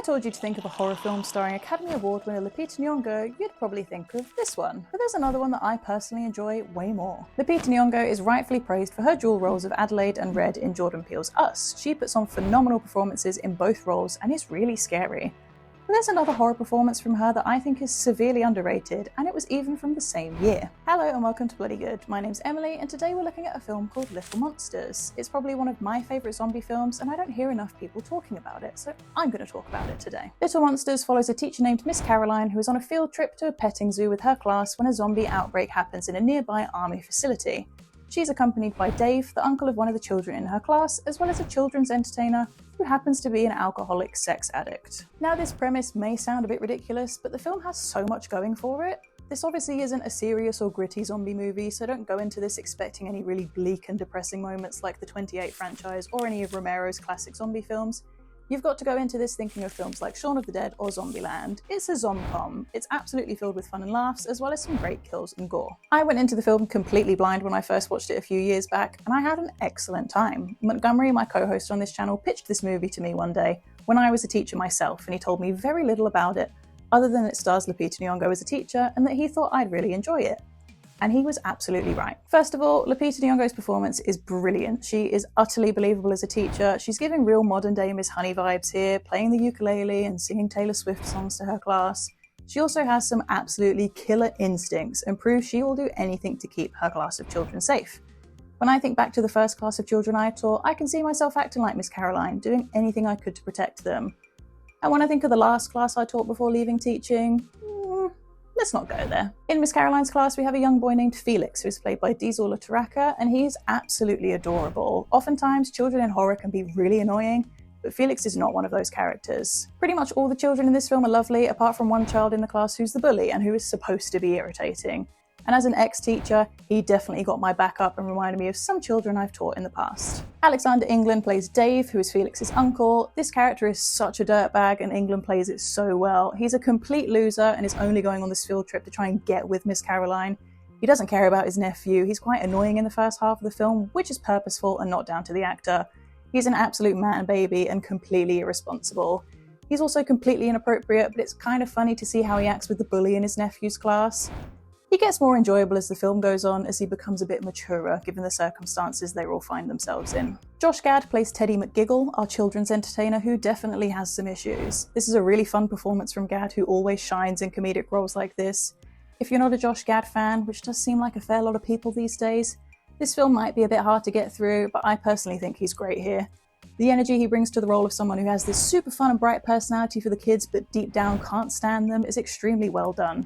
I told you to think of a horror film starring Academy Award winner Lupita Nyong'o, you'd probably think of this one. But there's another one that I personally enjoy way more. Lupita Nyong'o is rightfully praised for her dual roles of Adelaide and Red in Jordan Peele's Us. She puts on phenomenal performances in both roles and is really scary. But there's another horror performance from her that I think is severely underrated, and it was even from the same year. Hello and welcome to Bloody Good. My name's Emily, and today we're looking at a film called Little Monsters. It's probably one of my favourite zombie films, and I don't hear enough people talking about it, so I'm going to talk about it today. Little Monsters follows a teacher named Miss Caroline who is on a field trip to a petting zoo with her class when a zombie outbreak happens in a nearby army facility. She's accompanied by Dave, the uncle of one of the children in her class, as well as a children's entertainer who happens to be an alcoholic sex addict. Now, this premise may sound a bit ridiculous, but the film has so much going for it. This obviously isn't a serious or gritty zombie movie, so don't go into this expecting any really bleak and depressing moments like the 28 franchise or any of Romero's classic zombie films. You've got to go into this thinking of films like Shaun of the Dead or Zombieland. It's a zom-com. It's absolutely filled with fun and laughs, as well as some great kills and gore. I went into the film completely blind when I first watched it a few years back, and I had an excellent time. Montgomery, my co-host on this channel, pitched this movie to me one day when I was a teacher myself, and he told me very little about it, other than it stars Lupita Nyong'o as a teacher, and that he thought I'd really enjoy it. And he was absolutely right. First of all, Lupita Nyong'o's performance is brilliant. She is utterly believable as a teacher. She's giving real modern day Miss Honey vibes here, playing the ukulele and singing Taylor Swift songs to her class. She also has some absolutely killer instincts and proves she will do anything to keep her class of children safe. When I think back to the first class of children I taught, I can see myself acting like Miss Caroline, doing anything I could to protect them. And when I think of the last class I taught before leaving teaching, let's not go there. In Miss Caroline's class, we have a young boy named Felix, who is played by Diesel Lataraka, and he is absolutely adorable. Oftentimes, children in horror can be really annoying, but Felix is not one of those characters. Pretty much all the children in this film are lovely, apart from one child in the class who's the bully and who is supposed to be irritating. And as an ex-teacher, he definitely got my back up and reminded me of some children I've taught in the past. Alexander England plays Dave, who is Felix's uncle. This character is such a dirtbag, and England plays it so well. He's a complete loser and is only going on this field trip to try and get with Miss Caroline. He doesn't care about his nephew. He's quite annoying in the first half of the film, which is purposeful and not down to the actor. He's an absolute man baby and completely irresponsible. He's also completely inappropriate, but it's kind of funny to see how he acts with the bully in his nephew's class. He gets more enjoyable as the film goes on, as he becomes a bit maturer given the circumstances they all find themselves in. Josh Gad plays Teddy McGiggle, our children's entertainer who definitely has some issues. This is a really fun performance from Gad, who always shines in comedic roles like this. If you're not a Josh Gad fan, which does seem like a fair lot of people these days, this film might be a bit hard to get through, but I personally think he's great here. The energy he brings to the role of someone who has this super fun and bright personality for the kids but deep down can't stand them is extremely well done.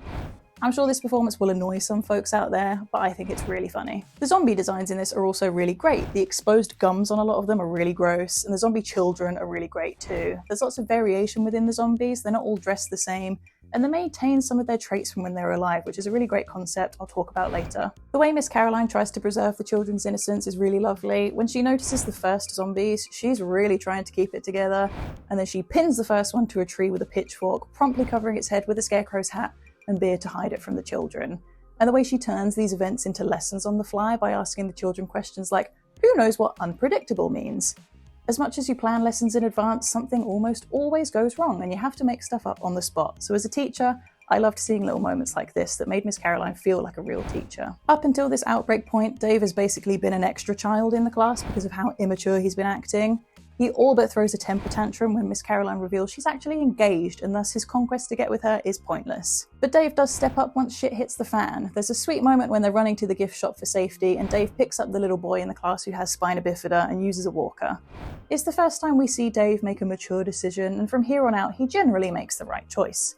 I'm sure this performance will annoy some folks out there, but I think it's really funny. The zombie designs in this are also really great. The exposed gums on a lot of them are really gross, and the zombie children are really great too. There's lots of variation within the zombies, they're not all dressed the same, and they maintain some of their traits from when they were alive, which is a really great concept I'll talk about later. The way Miss Caroline tries to preserve the children's innocence is really lovely. When she notices the first zombies, she's really trying to keep it together, and then she pins the first one to a tree with a pitchfork, promptly covering its head with a scarecrow's hat and beard to hide it from the children. And the way she turns these events into lessons on the fly by asking the children questions like, who knows what unpredictable means? As much as you plan lessons in advance, something almost always goes wrong and you have to make stuff up on the spot. So as a teacher, I loved seeing little moments like this that made Miss Caroline feel like a real teacher. Up until this outbreak point, Dave has basically been an extra child in the class because of how immature he's been acting. He all but throws a temper tantrum when Miss Caroline reveals she's actually engaged, and thus his conquest to get with her is pointless. But Dave does step up once shit hits the fan. There's a sweet moment when they're running to the gift shop for safety, and Dave picks up the little boy in the class who has spina bifida and uses a walker. It's the first time we see Dave make a mature decision, and from here on out he generally makes the right choice.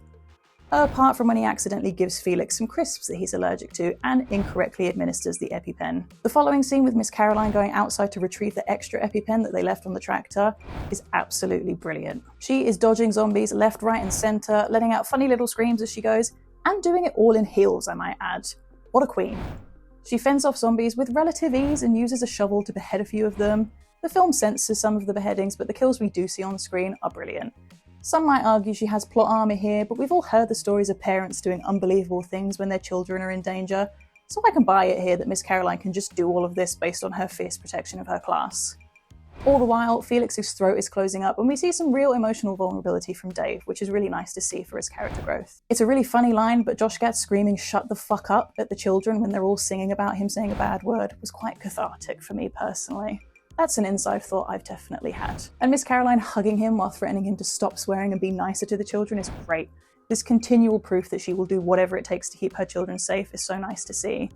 Apart from when he accidentally gives Felix some crisps that he's allergic to and incorrectly administers the EpiPen. The following scene with Miss Caroline going outside to retrieve the extra EpiPen that they left on the tractor is absolutely brilliant. She is dodging zombies left, right and centre, letting out funny little screams as she goes, and doing it all in heels, I might add. What a queen. She fends off zombies with relative ease and uses a shovel to behead a few of them. The film censors some of the beheadings, but the kills we do see on screen are brilliant. Some might argue she has plot armour here, but we've all heard the stories of parents doing unbelievable things when their children are in danger, so I can buy it here that Miss Caroline can just do all of this based on her fierce protection of her class. All the while, Felix's throat is closing up and we see some real emotional vulnerability from Dave, which is really nice to see for his character growth. It's a really funny line, but Josh Gad screaming "shut the fuck up" at the children when they're all singing about him saying a bad word was quite cathartic for me personally. That's an inside thought I've definitely had. And Miss Caroline hugging him while threatening him to stop swearing and be nicer to the children is great. This continual proof that she will do whatever it takes to keep her children safe is so nice to see.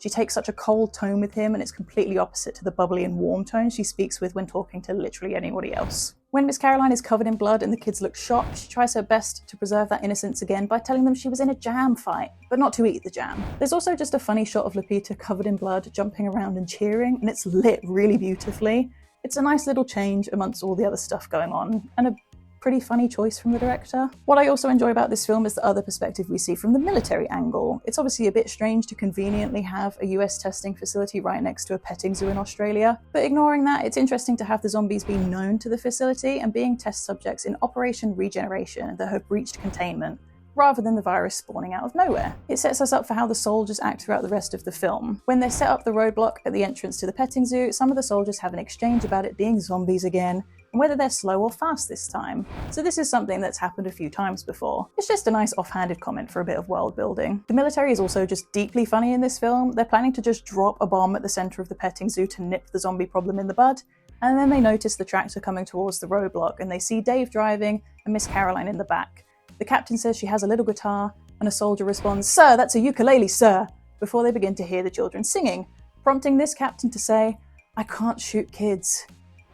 She takes such a cold tone with him, and it's completely opposite to the bubbly and warm tone she speaks with when talking to literally anybody else. When Miss Caroline is covered in blood and the kids look shocked, she tries her best to preserve that innocence again by telling them she was in a jam fight, but not to eat the jam. There's also just a funny shot of Lupita covered in blood, jumping around and cheering, and it's lit really beautifully. It's a nice little change amongst all the other stuff going on, and a pretty funny choice from the director. What I also enjoy about this film is the other perspective we see from the military angle. It's obviously a bit strange to conveniently have a US testing facility right next to a petting zoo in Australia, but ignoring that, it's interesting to have the zombies be known to the facility and being test subjects in Operation Regeneration that have breached containment, rather than the virus spawning out of nowhere. It sets us up for how the soldiers act throughout the rest of the film. When they set up the roadblock at the entrance to the petting zoo, some of the soldiers have an exchange about it being zombies again, and whether they're slow or fast this time. So this is something that's happened a few times before. It's just a nice offhanded comment for a bit of world building. The military is also just deeply funny in this film. They're planning to just drop a bomb at the center of the petting zoo to nip the zombie problem in the bud, and then they notice the tractor coming towards the roadblock and they see Dave driving and Miss Caroline in the back. The captain says she has a little guitar, and a soldier responds, "Sir, that's a ukulele, sir," before they begin to hear the children singing, prompting this captain to say, "I can't shoot kids."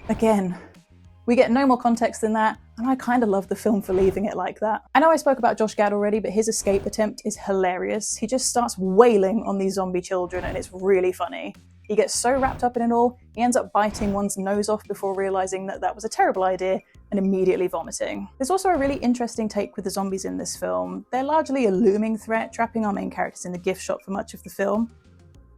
Again. We get no more context than that, and I kind of love the film for leaving it like that. I know I spoke about Josh Gad already, but his escape attempt is hilarious. He just starts wailing on these zombie children, and it's really funny. He gets so wrapped up in it all, he ends up biting one's nose off before realizing that that was a terrible idea and immediately vomiting. There's also a really interesting take with the zombies in this film. They're largely a looming threat, trapping our main characters in the gift shop for much of the film.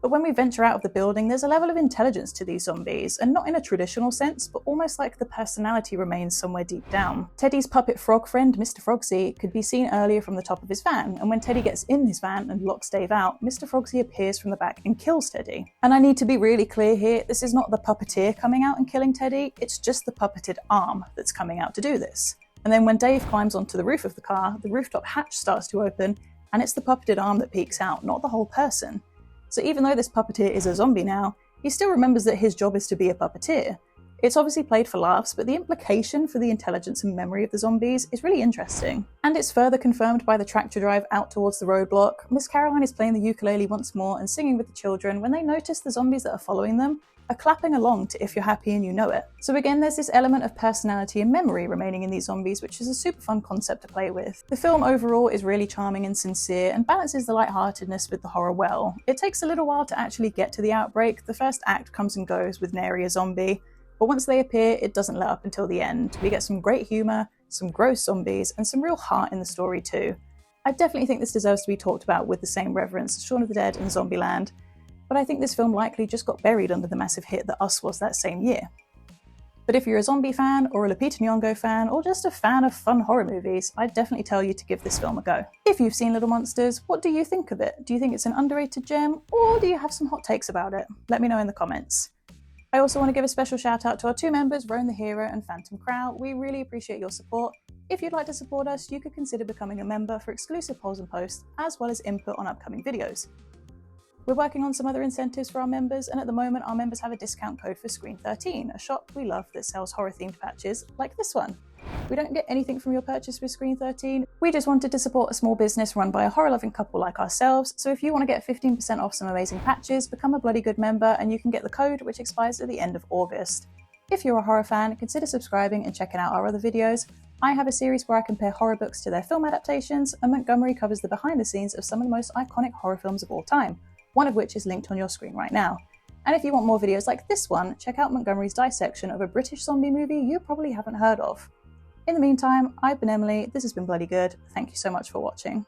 But when we venture out of the building, there's a level of intelligence to these zombies, and not in a traditional sense, but almost like the personality remains somewhere deep down. Teddy's puppet frog friend, Mr. Frogsy, could be seen earlier from the top of his van, and when Teddy gets in his van and locks Dave out, Mr. Frogsy appears from the back and kills Teddy. And I need to be really clear here, this is not the puppeteer coming out and killing Teddy, it's just the puppeted arm that's coming out to do this. And then when Dave climbs onto the roof of the car, the rooftop hatch starts to open, and it's the puppeted arm that peeks out, not the whole person. So even though this puppeteer is a zombie now, he still remembers that his job is to be a puppeteer. It's obviously played for laughs, but the implication for the intelligence and memory of the zombies is really interesting. And it's further confirmed by the tractor drive out towards the roadblock. Miss Caroline is playing the ukulele once more and singing with the children when they notice the zombies that are following them are clapping along to If You're Happy and You Know It. So again, there's this element of personality and memory remaining in these zombies, which is a super fun concept to play with. The film overall is really charming and sincere and balances the lightheartedness with the horror well. It takes a little while to actually get to the outbreak. The first act comes and goes with nary a zombie, but once they appear, it doesn't let up until the end. We get some great humour, some gross zombies, and some real heart in the story too. I definitely think this deserves to be talked about with the same reverence as Shaun of the Dead and Zombieland, but I think this film likely just got buried under the massive hit that Us was that same year. But if you're a zombie fan, or a Lupita Nyong'o fan, or just a fan of fun horror movies, I'd definitely tell you to give this film a go. If you've seen Little Monsters, what do you think of it? Do you think it's an underrated gem, or do you have some hot takes about it? Let me know in the comments. I also want to give a special shout out to our two members, Roan the Hero and Phantom Crow. We really appreciate your support. If you'd like to support us, you could consider becoming a member for exclusive polls and posts, as well as input on upcoming videos. We're working on some other incentives for our members, and at the moment our members have a discount code for Screen13, a shop we love that sells horror-themed patches like this one. We don't get anything from your purchase with Screen13, we just wanted to support a small business run by a horror-loving couple like ourselves, so if you want to get 15% off some amazing patches, become a bloody good member and you can get the code, which expires at the end of August. If you're a horror fan, consider subscribing and checking out our other videos. I have a series where I compare horror books to their film adaptations, and Montgomery covers the behind the scenes of some of the most iconic horror films of all time, one of which is linked on your screen right now. And if you want more videos like this one, check out Montgomery's dissection of a British zombie movie you probably haven't heard of. In the meantime, I've been Emily, this has been bloody good, thank you so much for watching.